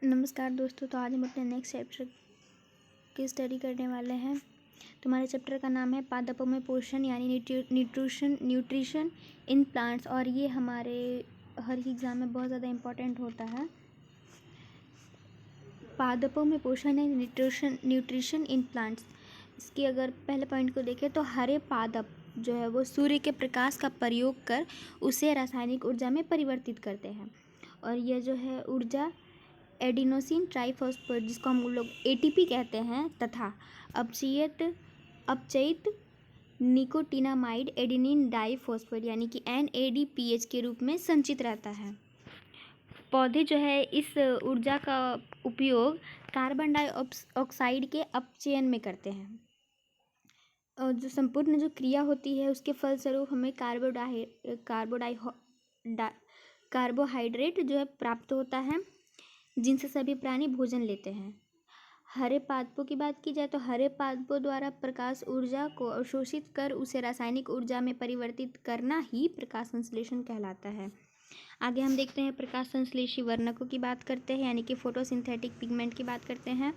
नमस्कार दोस्तों। तो आज हम अपने नेक्स्ट चैप्टर की स्टडी करने वाले हैं। तुम्हारे चैप्टर का नाम है पादपों में पोषण यानी न्यूट्रिशन इन प्लांट्स, और ये हमारे हर एग्ज़ाम में बहुत ज़्यादा इम्पोर्टेंट होता है। पादपों में पोषण है न्यूट्रिशन इन प्लांट्स। इसकी अगर पहले पॉइंट को देखें तो हरे पादप जो है वो सूर्य के प्रकाश का प्रयोग कर उसे रासायनिक ऊर्जा में परिवर्तित करते हैं, और यह जो है ऊर्जा एडिनोसिन ट्राइफॉस्फेट, जिसको हम लोग एटीपी कहते हैं, तथा अपचयित निकोटिनामाइड एडेनिन डाइफॉस्फेट यानी कि NADPH के रूप में संचित रहता है। पौधे जो है इस ऊर्जा का उपयोग कार्बन डाइऑक्साइड के अपचयन में करते हैं, और जो संपूर्ण जो क्रिया होती है उसके फलस्वरूप हमें कार्बोहाइड्रेट जो है प्राप्त होता है, जिनसे सभी प्राणी भोजन लेते हैं। हरे पादपों की बात की जाए तो हरे पादपों द्वारा प्रकाश ऊर्जा को अवशोषित कर उसे रासायनिक ऊर्जा में परिवर्तित करना ही प्रकाश संश्लेषण कहलाता है। आगे हम देखते हैं प्रकाश संश्लेषी वर्णकों की बात करते हैं, यानी कि फोटोसिंथेटिक पिगमेंट की बात करते हैं।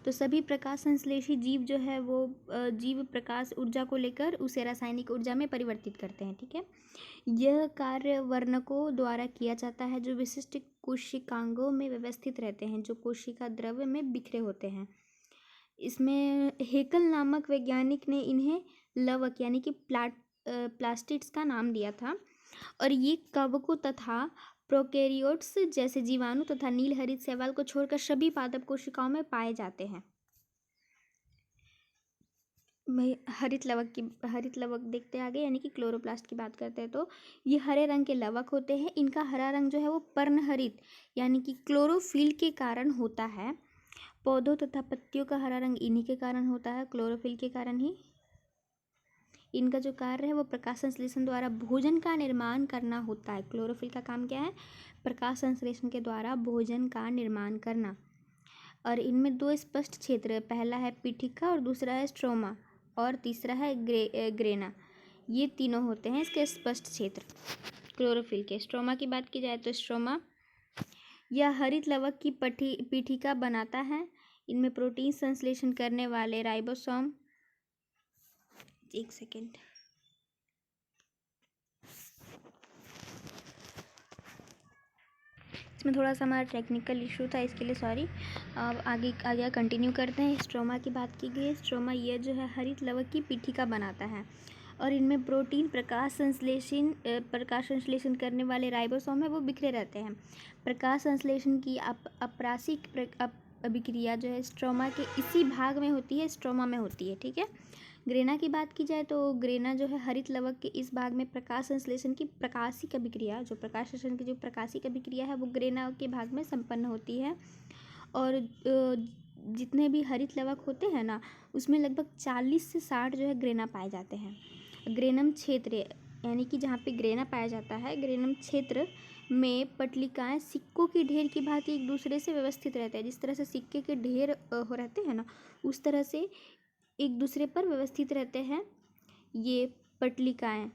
तो सभी प्रकाश संश्लेषी जीव जो है वो जीव प्रकाश ऊर्जा को लेकर उसे रासायनिक ऊर्जा में परिवर्तित करते हैं। ठीक है, यह कार्य वर्णकों द्वारा किया जाता है जो विशिष्ट कोशिकांगों में व्यवस्थित रहते हैं, जो कोशिका द्रव्य में बिखरे होते हैं। इसमें हेकल नामक वैज्ञानिक ने इन्हें लवक यानी कि प्लास्टिड्स का नाम दिया था, और ये कवकों तथा प्रोकैरियोट्स जैसे जीवाणु तथा नील हरित शैवाल को छोड़कर सभी पादप कोशिकाओं में पाए जाते हैं। हरित लवक देखते आगे, यानी कि क्लोरोप्लास्ट की बात करते हैं तो ये हरे रंग के लवक होते हैं। इनका हरा रंग जो है वो पर्णहरित यानी कि क्लोरोफिल के कारण होता है। पौधों तथा पत्तियों का हरा रंग इन्हीं के कारण होता है, क्लोरोफिल के कारण ही। इनका जो कार्य है वो प्रकाश संश्लेषण द्वारा भोजन का निर्माण करना होता है। क्लोरोफिल का काम क्या है? प्रकाश संश्लेषण के द्वारा भोजन का निर्माण करना। और इनमें दो स्पष्ट क्षेत्र है, पहला है पीठिका और दूसरा है स्ट्रोमा, और तीसरा है ग्रेना। ये तीनों होते हैं इसके स्पष्ट क्षेत्र क्लोरोफिल के। स्ट्रोमा की बात की जाए तो स्ट्रोमा यह हरित लवक की पीठिका बनाता है। इनमें प्रोटीन संश्लेषण करने वाले राइबोसोम, एक सेकेंड, इसमें थोड़ा सा हमारा टेक्निकल इशू था, इसके लिए सॉरी। अब आगे कंटिन्यू करते हैं। स्ट्रोमा की बात की गई है। स्ट्रोमा यह जो है हरित लवक की पीठिका बनाता है, और इनमें प्रोटीन प्रकाश संश्लेषण करने वाले राइबोसोम है वो बिखरे रहते हैं। प्रकाश संश्लेषण की अपरासिक अभिक्रिया जो है स्ट्रोमा के इसी भाग में होती है, स्ट्रोमा में होती है। ठीक है, ग्रेना की बात की जाए तो ग्रेना जो है हरित लवक के इस भाग में प्रकाश संश्लेषण की प्रकाशिक अभिक्रिया, जो प्रकाश संश्लेषण की जो प्रकाशिक अभिक्रिया है वो ग्रेना के भाग में संपन्न होती है। और जितने भी हरित लवक होते हैं ना, उसमें लगभग 40 से 60 जो है ग्रेना पाए जाते हैं। ग्रेनम क्षेत्र यानी कि जहाँ पे ग्रेना पाया जाता है, ग्रेनम क्षेत्र में पटलिकाएं सिक्कों की ढेर की भांति एक दूसरे से व्यवस्थित रहते हैं। जिस तरह से सिक्के के ढेर हो रहते हैं ना, उस तरह से एक दूसरे पर व्यवस्थित रहते हैं ये पटलिकाएं।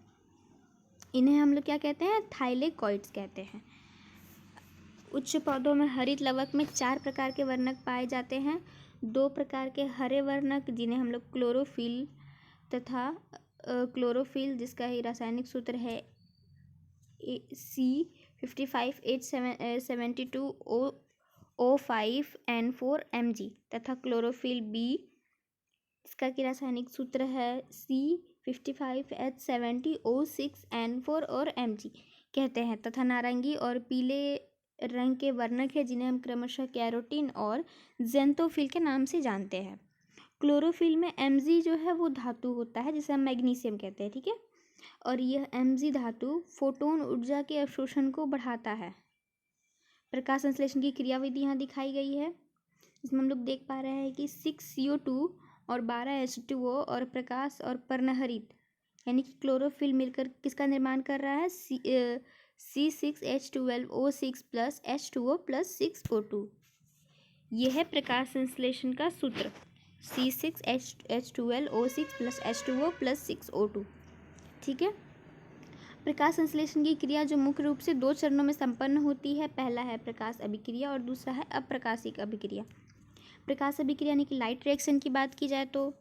इन्हें हम लोग क्या कहते हैं? थाइलेकॉइड्स कहते हैं। उच्च पौधों में हरित लवक में 4 प्रकार के वर्णक पाए जाते हैं। 2 प्रकार के हरे वर्णक जिन्हें हम लोग क्लोरोफिल तथा क्लोरोफिल, जिसका ही रासायनिक सूत्र है C5H72O5N4Mg, तथा क्लोरोफिल बी, इसका की रासायनिक सूत्र है C55H70O6N4 और Mg कहते हैं। तथा नारंगी और पीले रंग के वर्णक है जिन्हें हम क्रमशः कैरोटीन और जेंथोफिल के नाम से जानते हैं। क्लोरोफिल में Mg जो है वो धातु होता है जिसे हम मैग्नीशियम कहते हैं। ठीक है, और यह Mg धातु फोटोन ऊर्जा के अवशोषण को बढ़ाता है। प्रकाश संश्लेषण की क्रियाविधि यहाँ दिखाई गई है। इसमें हम लोग देख पा रहे हैं कि 6CO2 और 12H2O और प्रकाश और पर्णहरित यानी कि क्लोरोफिल मिलकर किसका निर्माण कर रहा है? C6H12O6 plus H2O plus 6O2। यह है प्रकाश संश्लेषण का सूत्र, C6H12O6 plus H2O plus 6O2। ठीक है, प्रकाश संश्लेषण की क्रिया जो मुख्य रूप से 2 चरणों में संपन्न होती है। पहला है प्रकाश अभिक्रिया और दूसरा है अप्रकाशिक अभिक्रिया। प्रकाश अभिक्रिया यानी कि लाइट रिएक्शन की बात की जाए तो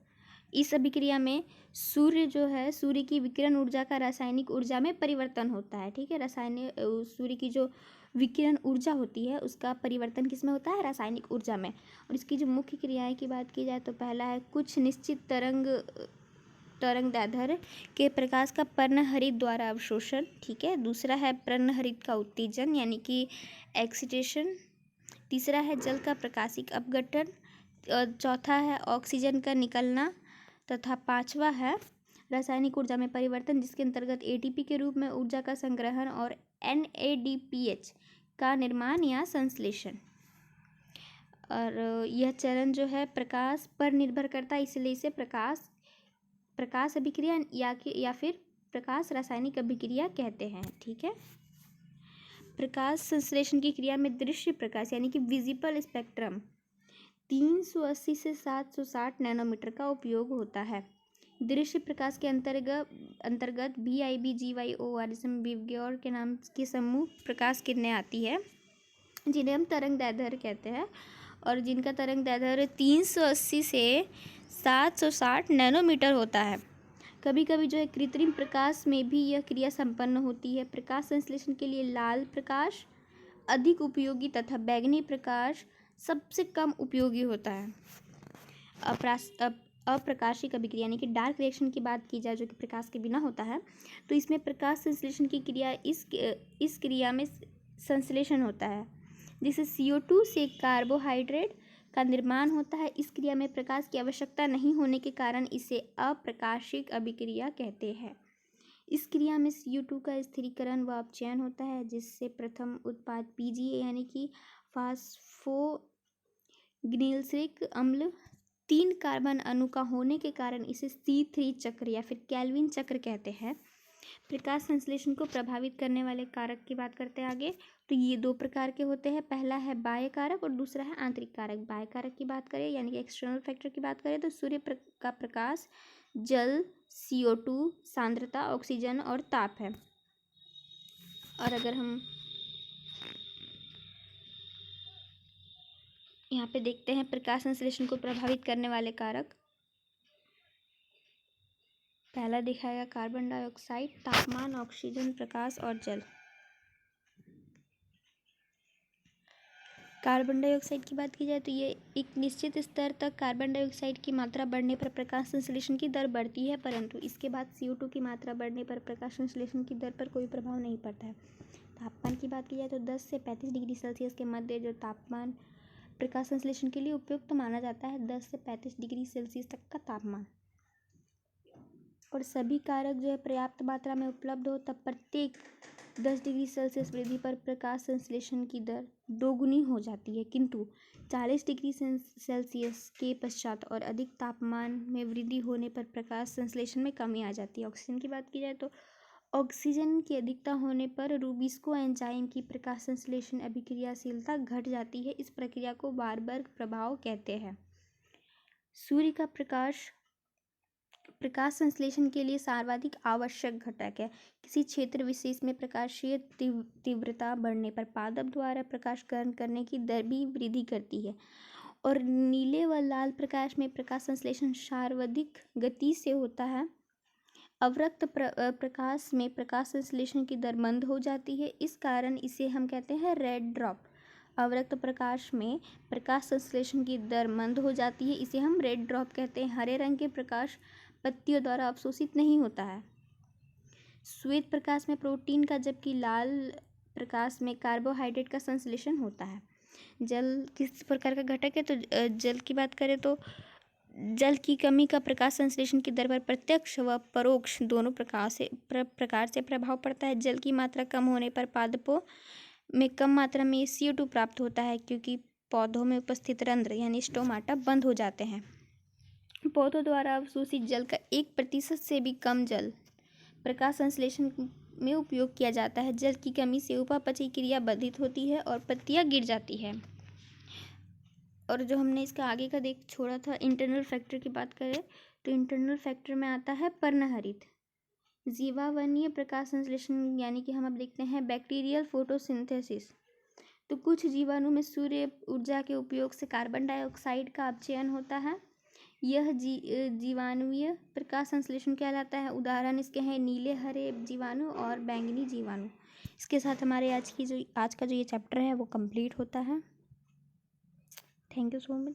इस अभिक्रिया में सूर्य की विकिरण ऊर्जा का रासायनिक ऊर्जा में परिवर्तन होता है। ठीक है, रासायनिक सूर्य की जो विकिरण ऊर्जा होती है उसका परिवर्तन किस में होता है? रासायनिक ऊर्जा में। और इसकी जो मुख्य क्रियाएं की बात की जाए तो पहला है कुछ निश्चित तरंगदैर्ध्य के प्रकाश का पर्णहरित द्वारा अवशोषण। ठीक है, दूसरा है पर्णहरित का उत्तेजन यानी कि एक्सिटेशन। तीसरा है जल का प्रकाशिक अपघटन। चौथा है ऑक्सीजन का निकलना तथा पांचवा है रासायनिक ऊर्जा में परिवर्तन जिसके अंतर्गत एटीपी के रूप में ऊर्जा का संग्रहण और एनएडीपीएच का निर्माण या संश्लेषण। और यह चरण जो है प्रकाश पर निर्भर करता है, इसलिए इसे प्रकाश अभिक्रिया या फिर प्रकाश रासायनिक अभिक्रिया कहते हैं। ठीक है, प्रकाश संश्लेषण की क्रिया में दृश्य प्रकाश यानी कि विजिबल स्पेक्ट्रम 380 से 760 नैनोमीटर का उपयोग होता है। दृश्य प्रकाश के अंतर्गत VIB-GYOR विवग्योर के नाम के समूह प्रकाश किरणें आती है जिन्हें हम तरंगदैर्ध्य कहते हैं और जिनका तरंगदैर्ध्य 380 से 760 नैनोमीटर होता है। कभी कभी जो है कृत्रिम प्रकाश में भी यह क्रिया संपन्न होती है। प्रकाश संश्लेषण के लिए लाल प्रकाश अधिक उपयोगी तथा बैंगनी प्रकाश सबसे कम उपयोगी होता है। अप्रकाशिक अभिक्रिया यानी कि डार्क रिएक्शन की बात की जाए जो कि प्रकाश के बिना होता है तो इसमें प्रकाश संश्लेषण की क्रिया इस क्रिया में संश्लेषण होता है जिससे CO2 से कार्बोहाइड्रेट का निर्माण होता है। इस क्रिया में प्रकाश की आवश्यकता नहीं होने के कारण इसे अप्रकाशिक अभिक्रिया कहते हैं। इस क्रिया में CO2 का स्थिरीकरण व अपचयन होता है जिससे प्रथम उत्पाद PGA यानी कि फास्फोग्लिसरिक अम्ल 3 कार्बन अणु का होने के कारण इसे C3 चक्र या फिर केल्विन चक्र कहते हैं। प्रकाश संश्लेषण को प्रभावित करने वाले कारक की बात करते हैं आगे तो ये 2 प्रकार के होते हैं। पहला है बाह्य कारक और दूसरा है आंतरिक कारक। बाह्य कारक की बात करें यानी कि एक्सटर्नल फैक्टर की बात करें तो सूर्य का प्रकाश, जल, CO2, सांद्रता, ऑक्सीजन और ताप है। और अगर हम यहाँ पे देखते हैं प्रकाश संश्लेषण को प्रभावित करने वाले कारक, पहला दिखाएगा कार्बन डाइऑक्साइड, तापमान, ऑक्सीजन, प्रकाश और जल। कार्बन डाइऑक्साइड की बात की जाए तो ये एक निश्चित स्तर तक कार्बन डाइऑक्साइड की मात्रा बढ़ने पर प्रकाश संश्लेषण की दर बढ़ती है परंतु इसके बाद CO2 की मात्रा बढ़ने पर प्रकाश संश्लेषण की दर पर कोई प्रभाव नहीं पड़ता है। तापमान की बात की जाए तो 10 से 35 डिग्री सेल्सियस के मध्य जो तापमान प्रकाश संश्लेषण के लिए उपयुक्त तो माना जाता है 10 से 35 डिग्री सेल्सियस तक का तापमान। और सभी कारक जो है पर्याप्त मात्रा में उपलब्ध हो तब प्रत्येक 10 डिग्री सेल्सियस वृद्धि पर प्रकाश संश्लेषण की दर दोगुनी हो जाती है किंतु 40 डिग्री सेल्सियस के पश्चात और अधिक तापमान में वृद्धि होने पर प्रकाश संश्लेषण में कमी आ जाती है। ऑक्सीजन की बात की जाए तो ऑक्सीजन की अधिकता होने पर रूबिस्को एंजाइम की प्रकाश संश्लेषण अभिक्रियाशीलता घट जाती है। इस प्रक्रिया को वारबर्ग प्रभाव कहते हैं। सूर्य का प्रकाश संश्लेषण के लिए सर्वाधिक आवश्यक घटक है। किसी क्षेत्र विशेष में प्रकाशीय तीव्रता बढ़ने पर पादप द्वारा प्रकाश ग्रहण करने की दर भी वृद्धि करती है और नीले व लाल प्रकाश में प्रकाश संश्लेषण सर्वाधिक गति से होता है। अवरक्त प्रकाश में प्रकाश संश्लेषण की दर मंद हो जाती है, इस कारण इसे हम कहते हैं रेड ड्रॉप। अवरक्त प्रकाश में प्रकाश संश्लेषण की दर मंद हो जाती है, इसे हम रेड ड्रॉप कहते हैं। हरे रंग के प्रकाश पत्तियों द्वारा अवशोषित नहीं होता है। श्वेत प्रकाश में प्रोटीन का जबकि लाल प्रकाश में कार्बोहाइड्रेट का संश्लेषण होता है। जल किस प्रकार का घटक है तो जल की बात करें तो जल की कमी का प्रकाश संश्लेषण की दर पर प्रत्यक्ष व परोक्ष दोनों प्रकार से प्रभाव पड़ता है। जल की मात्रा कम होने पर पादपों में कम मात्रा में CO2 प्राप्त होता है क्योंकि पौधों में उपस्थित रंध्र यानी स्टोमाटा बंद हो जाते हैं। पौधों द्वारा अवशोषित जल का 1% से भी कम जल प्रकाश संश्लेषण में उपयोग किया जाता है। जल की कमी से उपापचय क्रिया बाधित होती है और पत्तियां गिर जाती है। और जो हमने इसका आगे का छोड़ा था इंटरनल फैक्टर की बात करें तो इंटरनल फैक्टर में आता है पर्णहरित। जीवावरणीय प्रकाश संश्लेषण यानी कि हम अब देखते हैं बैक्टीरियल फोटोसिंथेसिस। तो कुछ जीवाणु में सूर्य ऊर्जा के उपयोग से कार्बन डाइऑक्साइड का अपचयन होता है। यह जीवाणुवीय प्रकाश संश्लेषण कहलाता है। उदाहरण इसके हैं नीले हरे जीवाणु और बैंगनी जीवाणु। इसके साथ हमारे आज का जो ये चैप्टर है वो कंप्लीट होता है। Thank you so much.